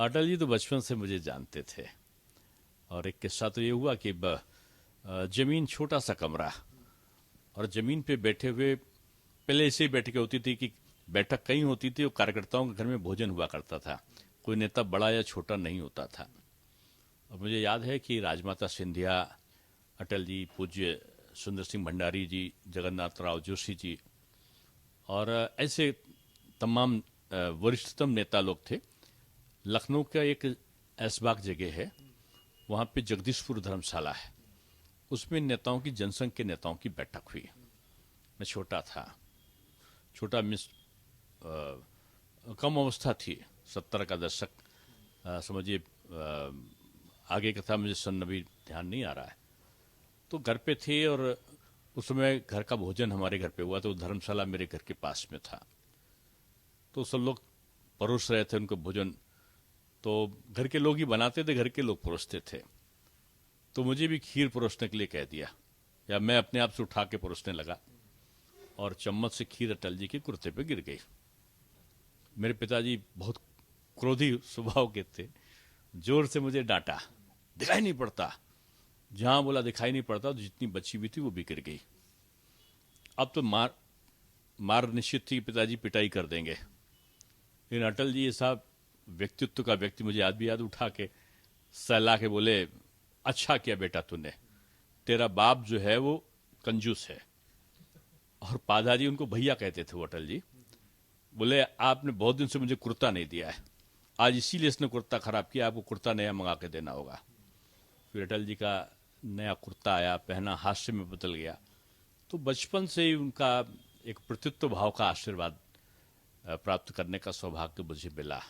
अटल जी तो बचपन से मुझे जानते थे। और एक किस्सा तो ये हुआ कि जमीन, छोटा सा कमरा, और जमीन पे बैठे हुए, पहले ऐसे ही बैठकें होती थी कि बैठक कहीं होती थी और कार्यकर्ताओं के घर में भोजन हुआ करता था। कोई नेता बड़ा या छोटा नहीं होता था। और मुझे याद है कि राजमाता सिंधिया, अटल जी, पूज्य सुंदर सिंह भंडारी जी, जगन्नाथ राव जोशी जी, और ऐसे तमाम वरिष्ठतम नेता लोग थे। लखनऊ का एक ऐसबाग जगह है, वहाँ पे जगदीशपुर धर्मशाला है, उसमें नेताओं की, जनसंघ के नेताओं की बैठक हुई। मैं छोटा था, छोटा मिस कम अवस्था थी, 70 का दशक, समझिए। आगे का था, मुझे सन अभी ध्यान नहीं आ रहा है। तो घर पे थे, और उस समय घर का भोजन हमारे घर पे हुआ, तो धर्मशाला मेरे घर के पास में था। तो सब लोग परोस रहे थे उनको भोजन। तो घर के लोग ही बनाते थे, घर के लोग परोसते थे। तो मुझे भी खीर परोसने के लिए कह दिया, या मैं अपने आप से उठा के परोसने लगा, और चम्मच से खीर अटल जी के कुर्ते पे गिर गई। मेरे पिताजी बहुत क्रोधी स्वभाव के थे, जोर से मुझे डांटा, दिखाई नहीं पड़ता। जहां बोला दिखाई नहीं पड़ता, तो जितनी बची हुई थी वो भी गिर गई। अब तो मार मार निश्चित थी, पिताजी पिटाई कर देंगे। लेकिन अटल जी साहब, व्यक्तित्व का व्यक्ति, मुझे आज भी याद, उठा के सहला के बोले, अच्छा किया बेटा तूने, तेरा बाप जो है वो कंजूस है। और पादाजी, उनको भैया कहते थे वो, अटल जी, बोले आपने बहुत दिन से मुझे कुर्ता नहीं दिया है, आज इसीलिए इसने कुर्ता खराब किया, आपको कुर्ता नया मंगा के देना होगा। फिर अटल जी का नया कुर्ता आया, पहना, हास्य में बदल गया। तो बचपन से ही उनका एक प्रतित्व भाव का आशीर्वाद प्राप्त करने का सौभाग्य मुझे मिला।